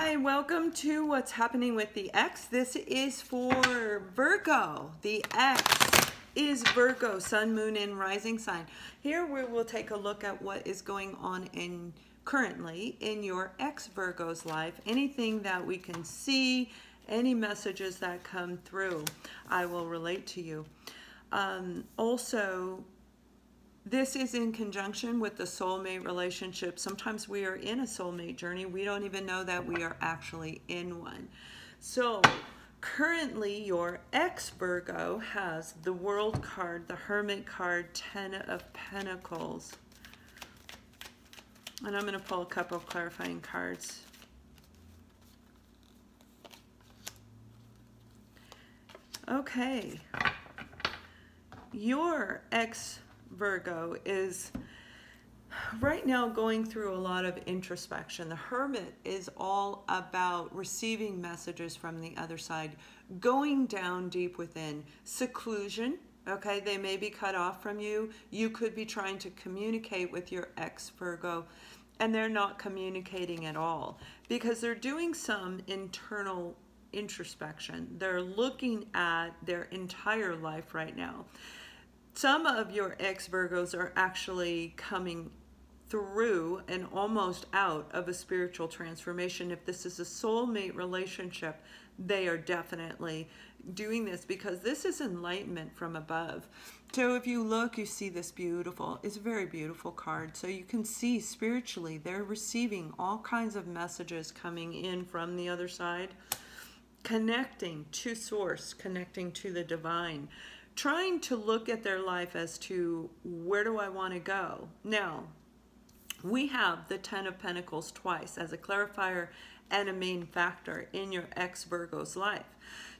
Hi, welcome to What's Happening with the X. This is for Virgo. The X is Virgo, Sun, Moon, and Rising sign. Here we will take a look at what is going on currently in your X Virgo's life. Anything that we can see, any messages that come through, I will relate to you. Also, this is in conjunction with the soulmate relationship. Sometimes we are in a soulmate journey. We don't even know that we are actually in one. So currently your ex Virgo has the World card, the Hermit card, Ten of Pentacles. And I'm going to pull a couple of clarifying cards. Okay. Your ex Virgo is right now going through a lot of introspection. The Hermit is all about receiving messages from the other side, going down deep within. Seclusion, okay, they may be cut off from you. You could be trying to communicate with your ex Virgo and they're not communicating at all because they're doing some internal introspection. They're looking at their entire life right now. Some of your ex-Virgos are actually coming through and almost out of a spiritual transformation. If this is a soulmate relationship, they are definitely doing this because this is enlightenment from above. So if you look, you see this beautiful, it's a very beautiful card. So you can see spiritually, they're receiving all kinds of messages coming in from the other side, connecting to source, connecting to the divine, trying to look at their life as to where do I want to go. Now, we have the Ten of Pentacles twice as a clarifier and a main factor in your ex-Virgo's life.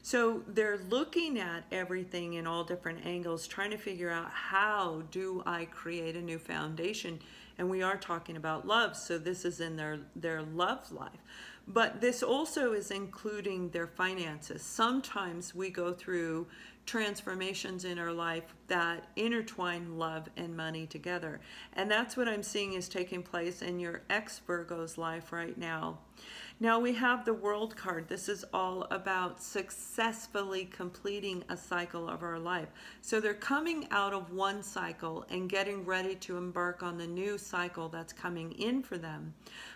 So they're looking at everything in all different angles, trying to figure out how do I create a new foundation. And we are talking about love, so this is in their love life. But this also is including their finances. Sometimes we go through transformations in our life that intertwine love and money together. And that's what I'm seeing is taking place in your ex-Virgo's life right now. Now we have the World card. This is all about successfully completing a cycle of our life. So they're coming out of one cycle and getting ready to embark on the new cycle that's coming in for them.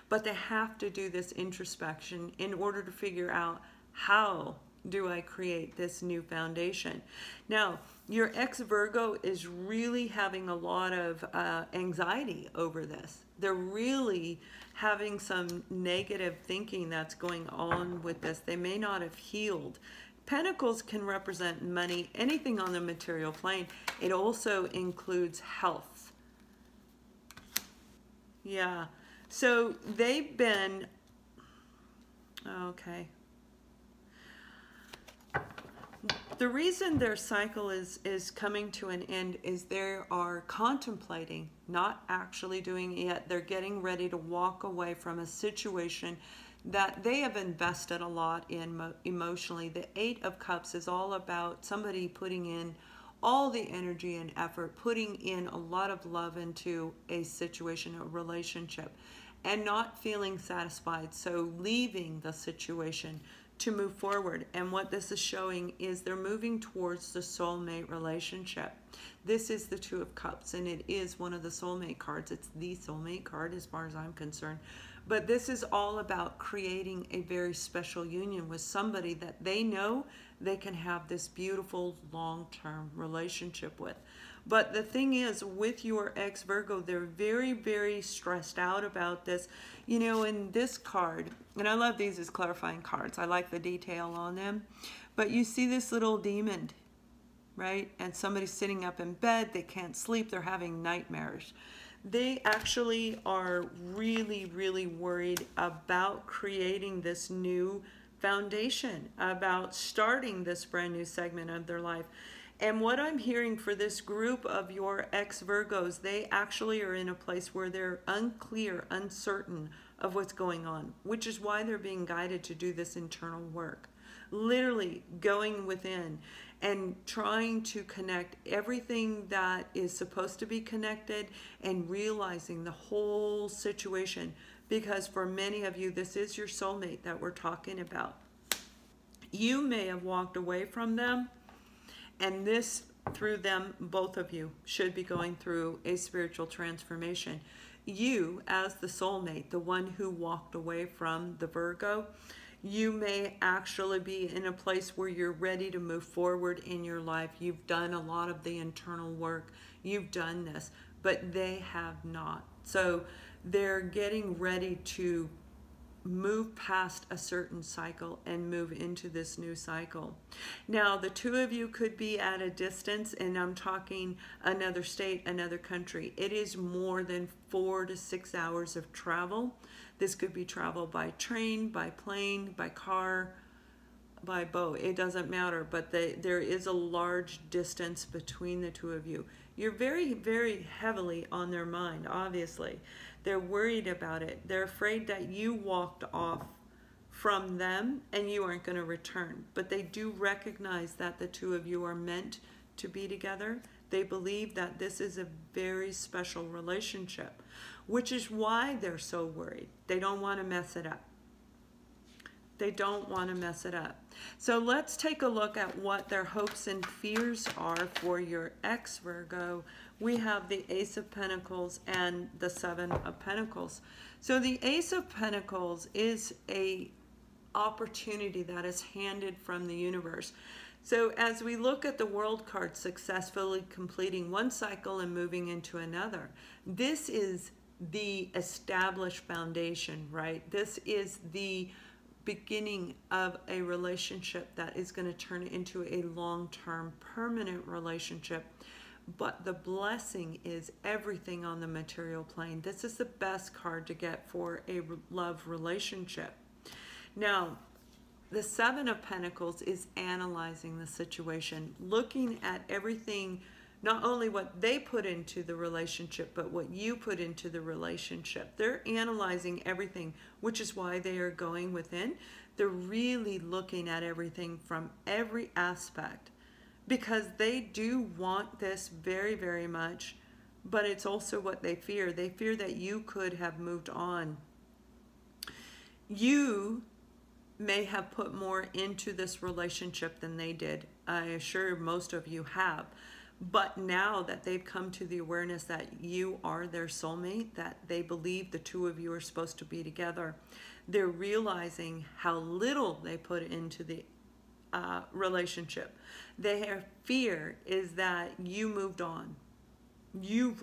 But they have to do this introspection in order to figure out how do I create this new foundation. Now, your ex-Virgo is really having a lot of anxiety over this. They're really having some negative thinking that's going on with this. They may not have healed. Pentacles can represent money, anything on the material plane. It also includes health. Yeah. So they've been, okay. The reason their cycle is coming to an end is they are contemplating, not actually doing it yet. They're getting ready to walk away from a situation that they have invested a lot in emotionally. The Eight of Cups is all about somebody putting in all the energy and effort, putting in a lot of love into a situation, a relationship, and not feeling satisfied. So leaving the situation to move forward. And what this is showing is they're moving towards the soulmate relationship. This is the Two of Cups, and it is one of the soulmate cards. It's the soulmate card as far as I'm concerned. But this is all about creating a very special union with somebody that they know they can have this beautiful long-term relationship with. But the thing is, with your ex-Virgo, they're very, very stressed out about this. You know, in this card, and I love these as clarifying cards. I like the detail on them. But you see this little demon, right? And somebody's sitting up in bed. They can't sleep. They're having nightmares. They actually are really, really worried about creating this new foundation, about starting this brand new segment of their life. And what I'm hearing for this group of your ex-Virgos, they actually are in a place where they're unclear, uncertain of what's going on, which is why they're being guided to do this internal work. Literally going within and trying to connect everything that is supposed to be connected and realizing the whole situation because for many of you, this is your soulmate that we're talking about. You may have walked away from them, and this, through them, both of you should be going through a spiritual transformation. You, as the soulmate, the one who walked away from the Virgo, you may actually be in a place where you're ready to move forward in your life. You've done a lot of the internal work. You've done this, but they have not. So they're getting ready to move past a certain cycle and move into this new cycle. Now, the two of you could be at a distance, and I'm talking another state, another country. It is more than 4 to 6 hours of travel. This could be travel by train, by plane, by car, by boat. It doesn't matter, but there is a large distance between the two of you. You're very, very heavily on their mind, obviously. They're worried about it. They're afraid that you walked off from them and you aren't going to return. But they do recognize that the two of you are meant to be together. They believe that this is a very special relationship, which is why they're so worried. They don't want to mess it up. They don't want to mess it up. So let's take a look at what their hopes and fears are for your ex, Virgo. We have the Ace of Pentacles and the Seven of Pentacles. So the Ace of Pentacles is a opportunity that is handed from the universe. So as we look at the World card, successfully completing one cycle and moving into another, this is the established foundation, right? This is the beginning of a relationship that is going to turn into a long-term permanent relationship. But the blessing is everything on the material plane. This is the best card to get for a love relationship. Now, the Seven of Pentacles is analyzing the situation, looking at everything, not only what they put into the relationship, but what you put into the relationship. They're analyzing everything, which is why they are going within. They're really looking at everything from every aspect, because they do want this very, very much, but it's also what they fear. They fear that you could have moved on. You may have put more into this relationship than they did. I assure most of you have. But now that they've come to the awareness that you are their soulmate, that they believe the two of you are supposed to be together, they're realizing how little they put into the relationship. Their fear is that you moved on. You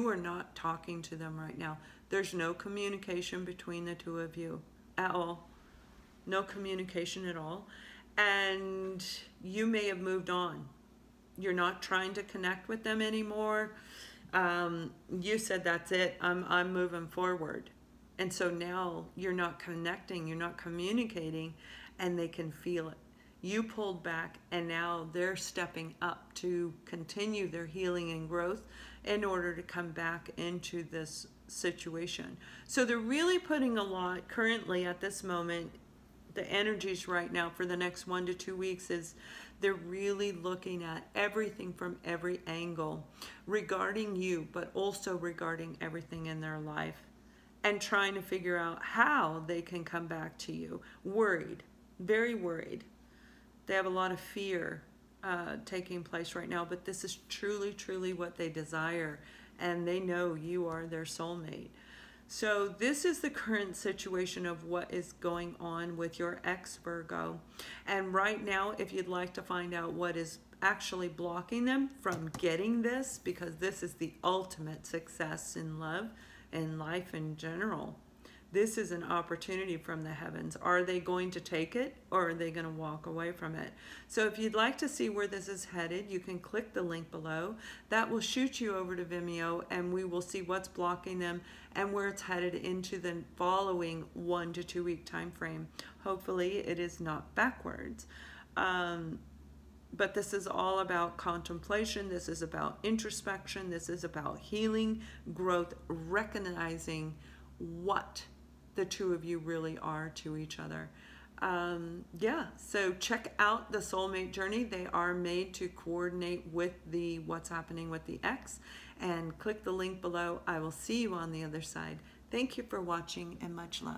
are not talking to them right now. There's no communication between the two of you at all. No communication at all. And you may have moved on. You're not trying to connect with them anymore. You said, that's it, I'm moving forward. And so now you're not connecting, you're not communicating, and they can feel it. You pulled back, and now they're stepping up to continue their healing and growth in order to come back into this situation. So they're really putting a lot currently at this moment. The energies right now for the next 1 to 2 weeks is they're really looking at everything from every angle regarding you, but also regarding everything in their life, and trying to figure out how they can come back to you. Worried, very worried. They have a lot of fear taking place right now, but this is truly, truly what they desire, and they know you are their soulmate. So this is the current situation of what is going on with your ex, Virgo. And right now, if you'd like to find out what is actually blocking them from getting this, because this is the ultimate success in love and life in general, this is an opportunity from the heavens. Are they going to take it, or are they going to walk away from it? So if you'd like to see where this is headed, you can click the link below. That will shoot you over to Vimeo, and we will see what's blocking them and where it's headed into the following 1 to 2 week time frame. Hopefully it is not backwards. But this is all about contemplation. This is about introspection. This is about healing, growth, recognizing what the two of you really are to each other. Yeah, so check out the soulmate journey. They are made to coordinate with what's happening with the ex, and click the link below. I will see you on the other side. Thank you for watching, and much love.